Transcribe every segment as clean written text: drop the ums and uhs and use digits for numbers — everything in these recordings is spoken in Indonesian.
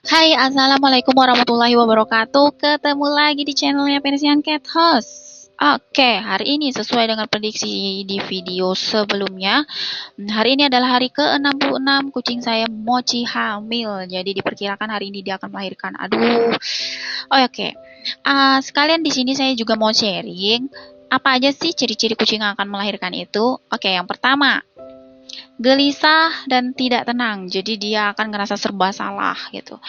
Hai, assalamualaikum warahmatullahi wabarakatuh. Ketemu lagi di channelnya Persian Cat House. Oke, hari ini sesuai dengan prediksi di video sebelumnya, hari ini adalah hari ke-66 kucing saya Mochi hamil. Jadi diperkirakan hari ini dia akan melahirkan. Aduh. Oke. Sekalian di sini saya juga mau sharing apa aja sih ciri-ciri kucing yang akan melahirkan itu. Oke, yang pertama, gelisah dan tidak tenang. Jadi dia akan ngerasa serba salah gitu.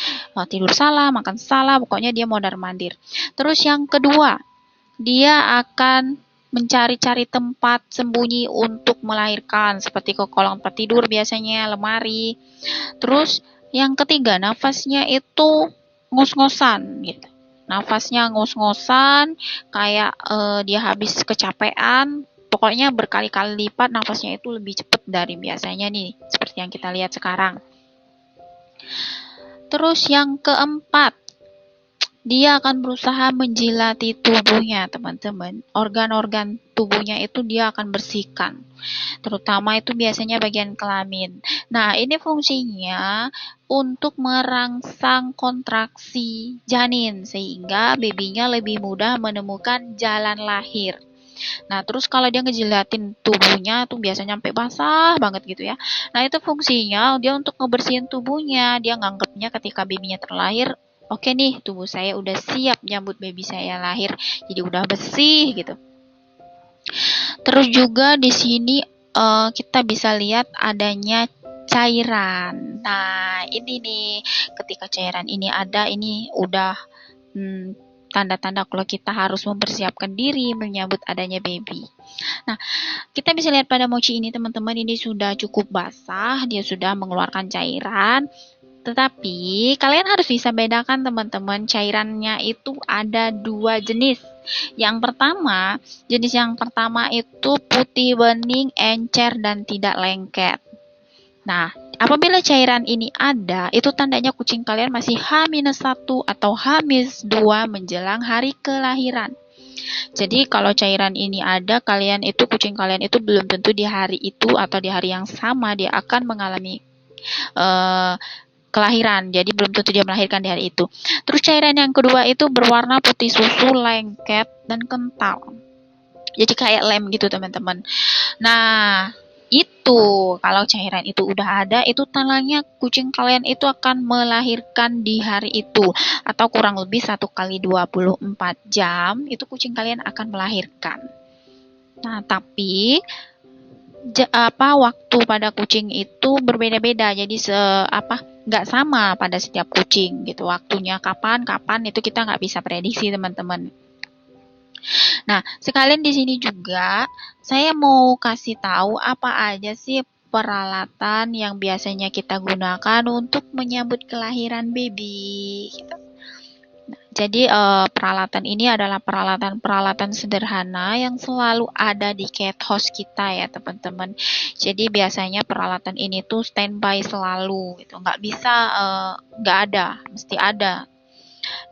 Tidur salah, makan salah, pokoknya dia mondar-mandir. Terus yang kedua, dia akan mencari-cari tempat sembunyi untuk melahirkan, seperti ke kolong tempat tidur biasanya, lemari. Terus yang ketiga, nafasnya itu ngos-ngosan gitu. Nafasnya ngos-ngosan, kayak dia habis kecapean, pokoknya berkali-kali lipat nafasnya itu lebih cepat dari biasanya nih, seperti yang kita lihat sekarang. Terus yang keempat, dia akan berusaha menjilati tubuhnya, teman-teman. Organ-organ tubuhnya itu dia akan bersihkan. Terutama itu biasanya bagian kelamin. Nah, ini fungsinya untuk merangsang kontraksi janin sehingga babynya lebih mudah menemukan jalan lahir. Nah, terus kalau dia ngejilatin tubuhnya tuh biasanya sampai basah banget gitu ya. Nah, itu fungsinya dia untuk ngebersihin tubuhnya. Dia nganggapnya ketika babynya terlahir, oke nih, tubuh saya udah siap nyambut baby saya lahir. Jadi udah bersih gitu. Terus juga di sini kita bisa lihat adanya cairan. Nah, ini nih, ketika cairan ini ada, ini udah tanda-tanda kalau kita harus mempersiapkan diri menyambut adanya baby. Nah, kita bisa lihat pada mochi ini, teman-teman, ini sudah cukup basah, dia sudah mengeluarkan cairan. Tetapi kalian harus bisa bedakan, teman-teman, cairannya itu ada dua jenis. Jenis yang pertama itu putih bening, encer, dan tidak lengket. Nah, apabila cairan ini ada, itu tandanya kucing kalian masih H-1 atau H-2 menjelang hari kelahiran. Jadi kalau cairan ini ada, kucing kalian itu belum tentu di hari itu atau di hari yang sama dia akan mengalami kelahiran. Jadi belum tentu dia melahirkan di hari itu. Terus cairan yang kedua itu berwarna putih susu, lengket, dan kental. Jadi kayak lem gitu, teman-teman. Nah, itu kalau cairan itu udah ada, itu tandanya kucing kalian itu akan melahirkan di hari itu, atau kurang lebih 1 kali 24 jam itu kucing kalian akan melahirkan. Nah, tapi waktu pada kucing itu berbeda-beda, jadi nggak sama pada setiap kucing gitu. Waktunya kapan itu kita nggak bisa prediksi, teman-teman. Nah, sekalian di sini juga saya mau kasih tahu apa aja sih peralatan yang biasanya kita gunakan untuk menyambut kelahiran baby. Gitu. Jadi peralatan ini adalah peralatan-peralatan sederhana yang selalu ada di cat house kita ya, teman-teman. Jadi biasanya peralatan ini tuh standby selalu gitu. Nggak bisa nggak ada, mesti ada.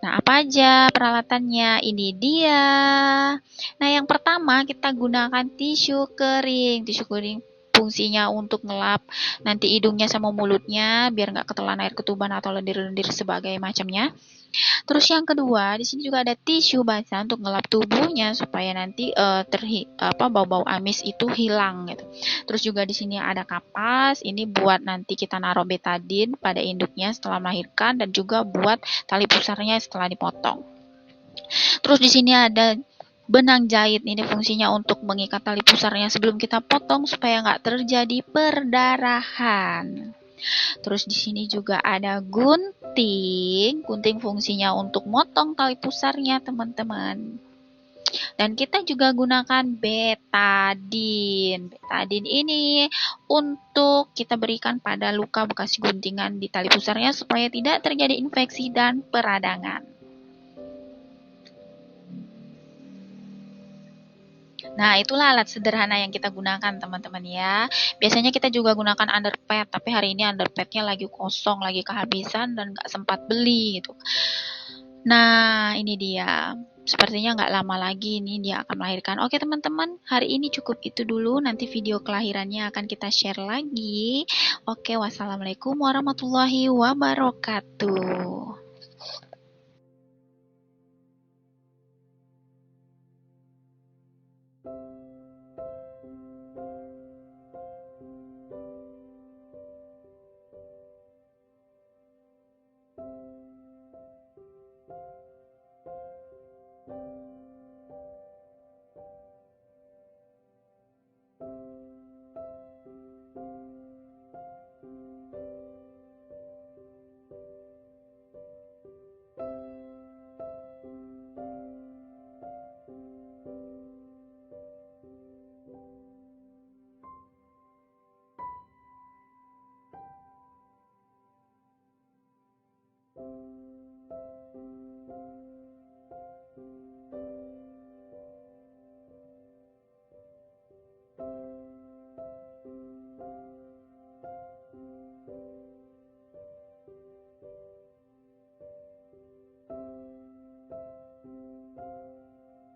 Nah, apa aja peralatannya? Ini dia. Nah, yang pertama kita gunakan tisu kering. Tisu kering fungsinya untuk ngelap nanti hidungnya sama mulutnya biar nggak ketelan air ketuban atau lendir-lendir sebagai macamnya. Terus yang kedua, di sini juga ada tisu basah untuk ngelap tubuhnya supaya nanti bau-bau amis itu hilang gitu. Terus juga di sini ada kapas, ini buat nanti kita naruh betadin pada induknya setelah melahirkan dan juga buat tali pusarnya setelah dipotong. Terus di sini ada benang jahit, ini fungsinya untuk mengikat tali pusarnya sebelum kita potong supaya nggak terjadi perdarahan. Terus di sini juga ada gunting. Gunting fungsinya untuk motong tali pusarnya, teman-teman. Dan kita juga gunakan betadin. Betadin ini untuk kita berikan pada luka bekas guntingan di tali pusarnya supaya tidak terjadi infeksi dan peradangan. Nah, itulah alat sederhana yang kita gunakan, teman-teman ya. Biasanya kita juga gunakan underpad, tapi hari ini underpadnya lagi kosong, lagi kehabisan dan nggak sempat beli gitu. Nah, ini dia. sepertinya nggak lama lagi ini dia akan melahirkan. Oke teman-teman, hari ini cukup itu dulu. Nanti video kelahirannya akan kita share lagi. Oke, wassalamualaikum warahmatullahi wabarakatuh.